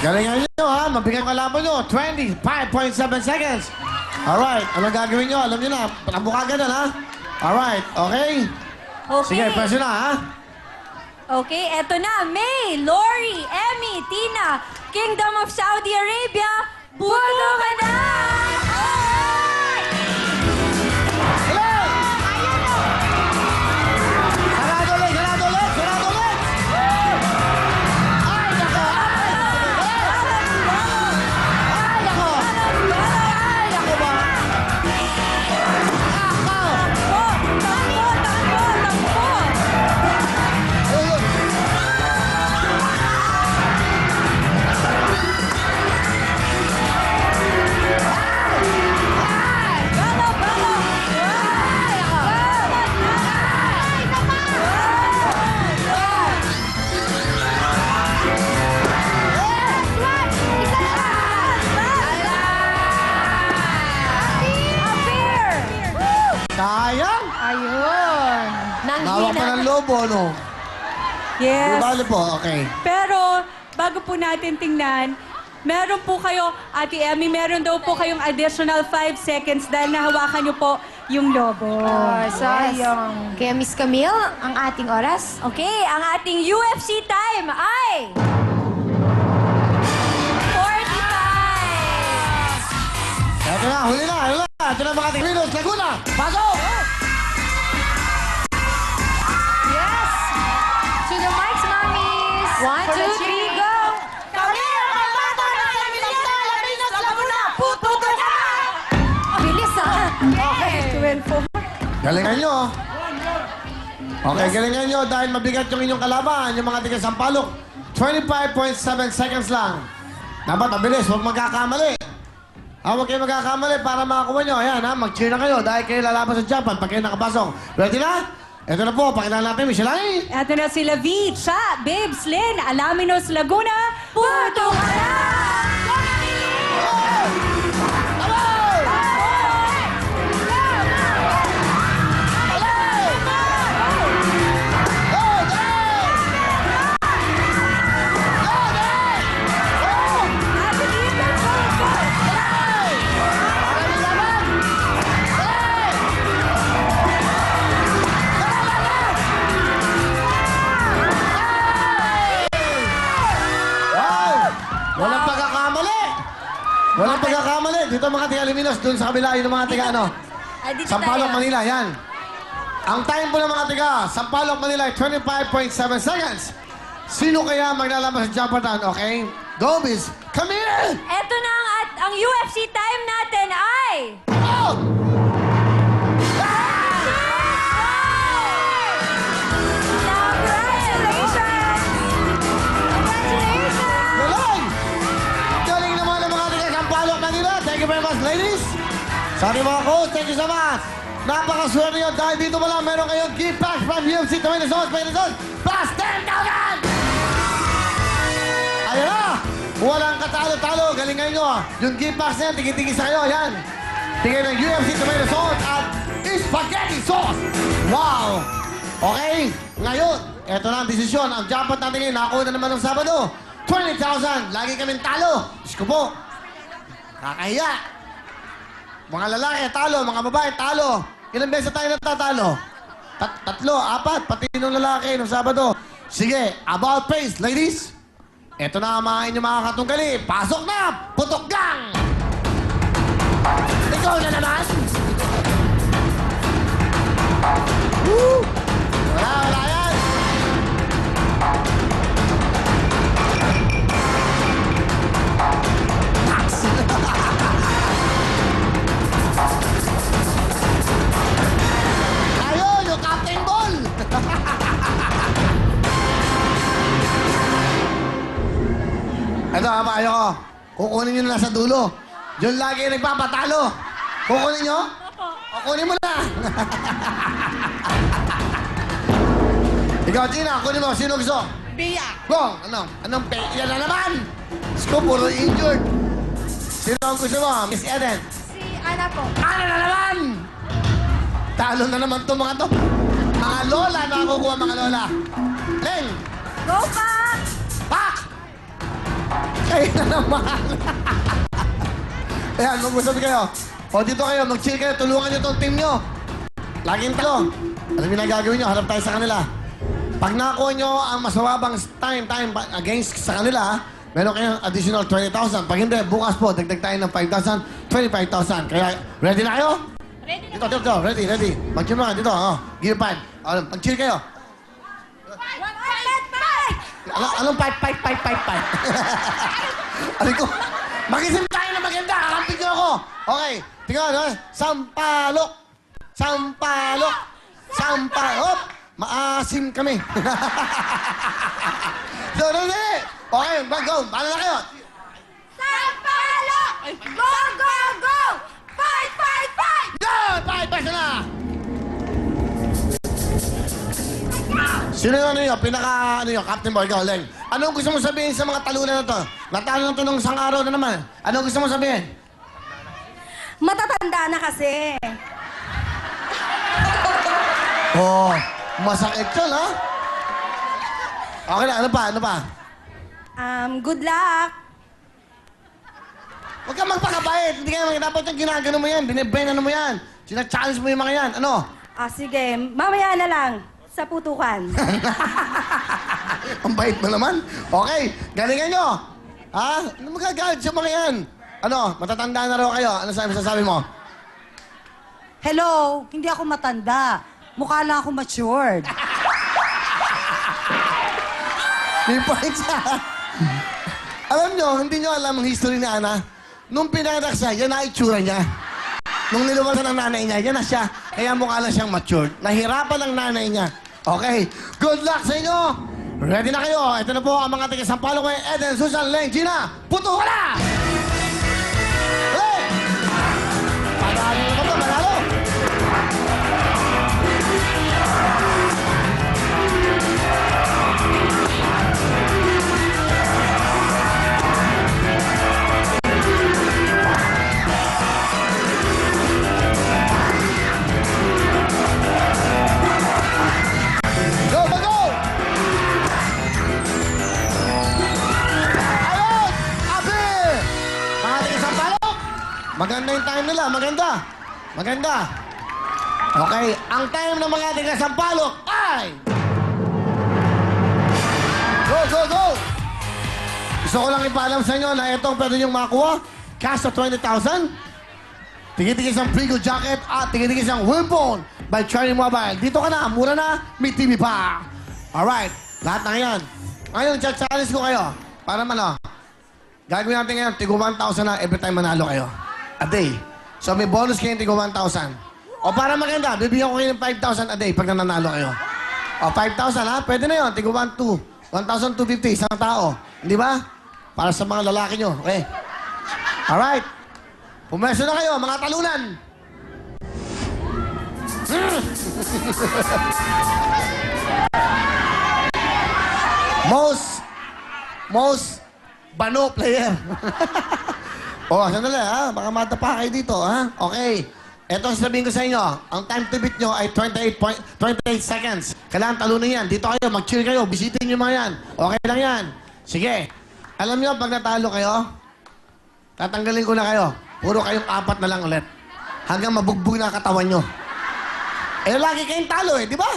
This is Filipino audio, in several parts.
Galingan nyo, ha? Mabigat kalaban nyo. 25.7 seconds. Alright. Anong gagawin nyo? Alam nyo na. Patambuka ganun, ha? Alright. Okay? Okay. Sige, presyo na, ha? Okay, eto na. May, Lori, Emmy, Tina, Kingdom of Saudi Arabia, puto ka na! Sarado ulit! Sarado ulit! Sarado ulit! Ay, nako! Ay, nako! Ay, nako ba? Takbo! Ayun. Sayang! Ayun. Nawa pa ng lobo, no? Di Yes. bali po, okay. Pero, bago po natin tingnan, meron po kayo, Ate Emmy, meron daw po kayong additional 5 seconds dahil nahawakan niyo po yung lobo. Sayang. Kaya Miss Camille, ang ating oras. Okay, ang ating UFC time ay... 45! Eto na, huli na, huli na. Ito na mga Tigrinos, Laguna. Pasok! Yes! To the mics, mommies! 1, 2, 3, go! Bilis, ah! Okay, 12. Galingan nyo. Okay, galingan nyo dahil mabigat yung inyong kalaban, yung mga tiga Sampaloc. 25.7 seconds lang. Dapat mabilis, huwag magkakamali. Huwag kayo magkakamali para makakuha nyo. Ayan, ha, mag-cheer na kayo dahil kayo lalaban sa Japan pag kayo nakapasok. Ready na? Ito na po, pakilala natin, Michelay. Eto na sila V, Cha, Babes, Lynn, Alaminos, Laguna, puto ka na! Walang pagkakamali! Walang pagkakamali! Dito mga tiga Alaminos, dun sa kabila, yun ang mga tiga ano? Ay, dito Sampaloc, tayo. Manila, yan. Ang time po ng mga tiga, Sampaloc, Manila, ay 25.7 seconds. Sino kaya maglalaban sa Japan, okay? Go, Miss Camille! Eto na ang UFC time natin ay... Oh! Congratulations! Congratulations! Galing! Galing naman ang mga tiga Sampaloc, Manila. Thank you very much, ladies. Sa ating mga coach, thank you so much. Napakaswerte nyo dahil dito mo lang meron kayong gift pack from UFC 20 plus 10,000! Ayan na! Walang katalo-talo. Galingan nyo. Yung gift packs na yan, tigi-tigi sa kayo. Yan. Tingin ng UFC tomato sauce at spaghetti sauce. Wow! Okay, ngayon, eto na ang desisyon. Ang jackpot natin ngayon, nakakuha na naman ng Sabado. 20,000. Lagi kaming talo. Diyos ko po. Kakahiya. Mga lalaki, talo. Mga babae, talo. Ilang beses tayo natatalo? Tatlo, apat. Pati nung lalaki nung Sabado. Sige, about face, ladies. Eto na ang mga inyong mga katunggali. Pasok na! Putok gang! Ikaw na naman! Woo! Wala yan! Max! Ayun, yung Captain Ball! Ito, maayo ko. Kukunin nyo na sa dulo. Diyan lagi nagpapatalo. Kukunin nyo? O, kunin mo na. Ikaw, Gina, kunin mo. Sino gusto? Bia! Go! Ano? Anong pe? Yan na naman! Gusto, puro injured. Sino ang gusto mo? Miss Eden? Si Ana po. Ano na naman? Talo na naman to mga to. Mga lola, nakakukuha mga lola. Leng! Go, Pak! Pak! Kayo na naman. Ayan, mag-usap kayo. O, dito kayo, mag-chill kayo. Tulungan nyo tong team nyo. Laging talo. Alam nyo na gagawin nyo, harap tayo sa kanila. Pag nakuha nyo ang mas mababang time against sa kanila, meron kayong additional 20,000. Pag hindi, bukas po, dagdag tayo ng 5,000, 25,000. Kaya, ready na kayo? Ready na Dito, ready. Mag-chill mga dito, Gear 5. Mag-chill kayo. Anong pipe? Alam ko, mag-isip tayo na maganda. Kakampin nyo ako. Okay, tingnan, Sampalok. Maasim kami. So, ready? Okay, go. Paano na kayo? Sampalok! Go, go, go! Fight, fight, fight! Go! Fight na! Sino yung Captain Boy, ikaw, Leng. Anong gusto mo sabihin sa mga talunan na to? Natalo na to nung isang araw na naman. Anong gusto mo sabihin? Matatanda na kasi. Oh, masakit yun, ha? Okay na, ano pa? Good luck. Huwag kang magpakabait. Hindi ka dapat yung ginagano mo yan. Binibenan mo yan. Sina-challenge mo yung mga yan. Ano? Sige, mamaya na lang. Sa putukan. Ang bait mo naman. Okay, galingan nyo. Ha? Ano magagalit sa mga yan? Ano, matatanda na raw kayo. Ano sasabi mo? Hello, hindi ako matanda. Mukha lang ako matured. May point siya. Alam nyo, hindi nyo alam ang history ni Ana. Nung pinanganak siya, yan na itsura niya. Nung niluwasan ng nanay niya, yan na siya. Kaya mukha lang siyang matured. Nahirapan ang nanay niya. Okay, good luck sa inyo. Ready na kayo. Ito na po ang mga taga-Sampalok kay Eden, Susan, Leng, Gina. Puto ka na! Hey! Panalo na ba? Manalo! Go, go, go! Ayun! Abi! Mga taga-Sampalok! Maganda yung time nila. Maganda. Okay, ang time ng mga taga-Sampalok ay... Go! Gusto ko lang ipaalam sa inyo na itong pwede niyong makuha. Cash sa 20,000. Tigil-tigil isang Frigo jacket at tigil-tigil isang Wilbon by Cherry Mobile. Dito ka na, mura na, may TV pa. Alright, lahat na yan. Ngayon, challenge ko kayo. Para gagawin natin ngayon, tigo 1,000 na every time manalo kayo. A day. So may bonus kayo tigo 1,000. O para maganda, bibigyan ko kayo ng 5,000 a day pag nanalo kayo. O 5,000 ha, pwede na yun, tigo 1,250 isang tao. Hindi ba? Para sa mga lalaki nyo, okay? Alright. Pumeso na kayo, mga talunan! Most bano player. Sandali ha, baka madapa kayo dito ha. Okay. Ito ang sabihin ko sa inyo, ang time to beat nyo ay 28 seconds. Kailangan talunin yan. Dito kayo, mag-chill kayo, bisitin nyo mga yan. Okay lang yan. Sige. Alam nyo, pag natalo kayo, tatanggalin ko na kayo. Puro kayong 4 na lang ulit. Hanggang mabugbog na katawan nyo. Lagi kayong talo di ba?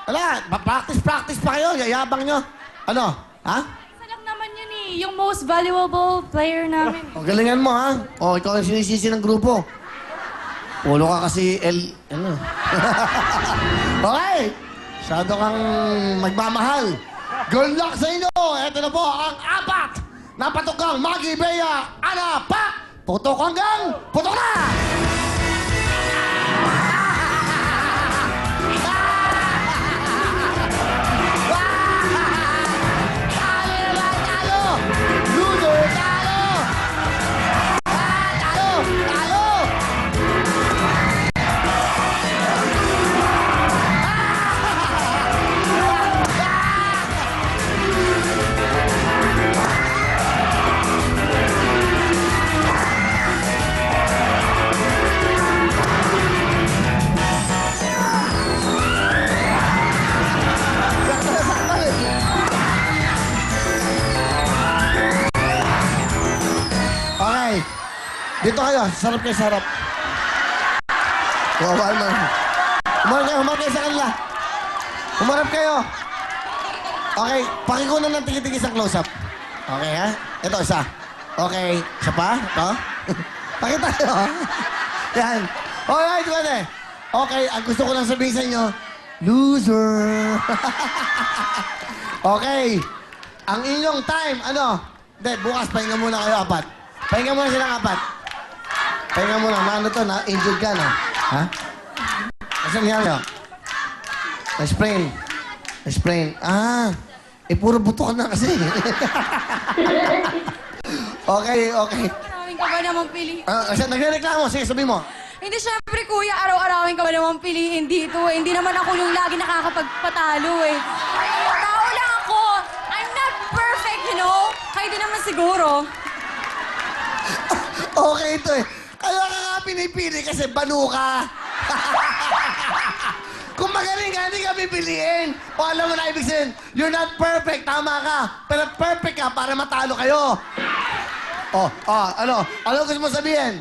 Wala, practice pa kayo, yayabang nyo. Ano? Ha? Isa lang naman yun yung most valuable player namin. Galingan mo, ha? Ikaw ang sinisisi ng grupo. Pulo ka kasi Okay. Masyado kang magmamahal. Good luck sa inyo. Ito na po ang 4 na patugang Maggie Bea, Ana, Pak! Putok hanggang putok na! Dito kayo. Sarap kayo, sarap. Wawa naman. Humarap kayo sa kanila. Humarap kayo. Okay, pakikunan ng tingin-tingin sa close-up. Okay, ha? Ito, isa. Okay, isa pa? Ito? Pakita nyo. Yan. Alright, pwede. Okay, ang gusto ko lang sabihin sa inyo, loser. Okay. Ang inyong time, ano? Hindi, bukas pahinga muna kayo, apat. Pahinga muna silang apat. Pahinga muna. Ano to, na-injured ka, no? Ha? Asan yan, no? Na-sprain. Na-sprain. Ah, puro buto ka na kasi. Okay, okay. Arawin ka ba namang piliin? Kasi nagre-reklamo. Sige, sabihin mo. Hindi, syempre, kuya, araw-arawin ka ba namang piliin dito eh. Hindi naman ako yung lagi nakakapagpatalo eh. Tao lang ako. I'm not perfect, you know? Kayo din naman siguro. Okay ito eh. Kaya ka nga pinipili kasi banu ka. Kung magaling ka, hindi ka pipiliin. O alam mo na ibig sabihin, you're not perfect, tama ka. Pero perfect ka para matalo kayo. Ano? Ano gusto mo sabihin?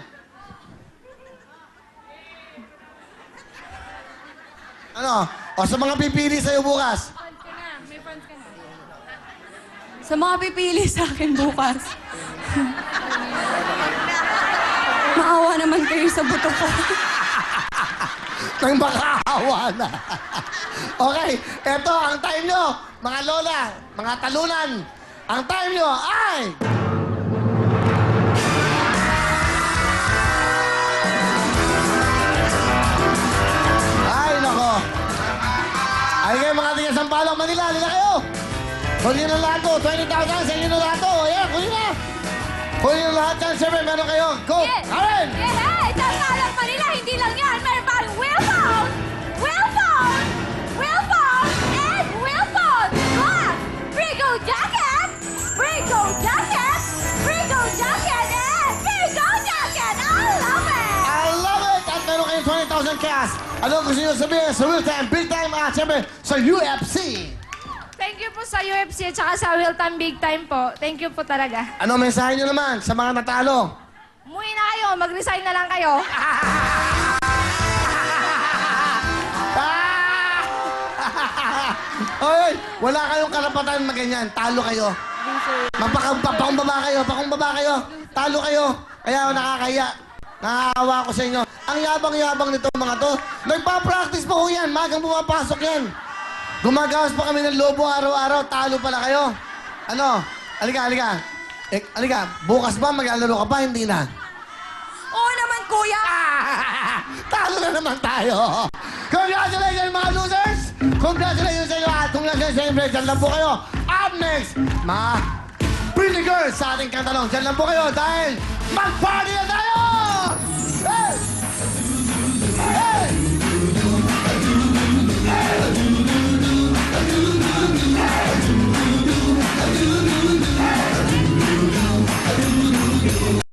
Ano? O sa mga pipili sa'yo bukas. Sa mga pipili sa akin bukas. Maawa naman kayo sa buto ko. Nang makaawa na. Okay, eto ang time nyo, mga lola, mga talunan. Ang time nyo ay... Ay, nako. Ay kayo mga tiga Sampaloc, Manila, nila kayo. Kunin na lahat to, 20,000 sa inyo na lahat to. Ayan, kunin na. Kunin na lahat yan, siyempre, meron kayo. Go, Karen! Yeah, Sampaloc, Manila, hindi lang yan. Meron pa ang Willphone, Willphone, Willphone, and Willphone. Plus, Frigo Jacket, Frigo Jacket, Frigo Jacket, and Frigo Jacket. I love it! I love it! At meron kayong 20,000 cash. Ano gusto nyo sabihin sa real time, big time, at siyempre sa UFC? Thank you po sa UFC at saka sa Will Time Big Time po. Thank you po talaga. Ano mensahe nyo naman sa mga natalo? Umuwi na kayo, mag-resign na lang kayo. Oy, wala kayong karapatan na ganyan. Talo kayo. Pakumbaba kayo, pakumbaba kayo. Talo kayo. Kaya ako nakakahiya. Nakakawa ko sa inyo. Ang yabang-yabang nito mga to. Nagpa-practice pa ko yan. Magang pumapasok yan. Gumagawas pa kami ng lobo araw-araw. Talo pala kayo. Ano? Halika, halika. Halika, bukas ba maglalaro ka pa? Hindi na. Oo naman, kuya. Talo na naman tayo. Congratulations mga losers! Congratulations sa inyo at congratulations sa inyo. Diyan lang po kayo. Up next, mga pretty girls sa ating kantalong. Diyan lang po kayo dahil mag-party na tayo!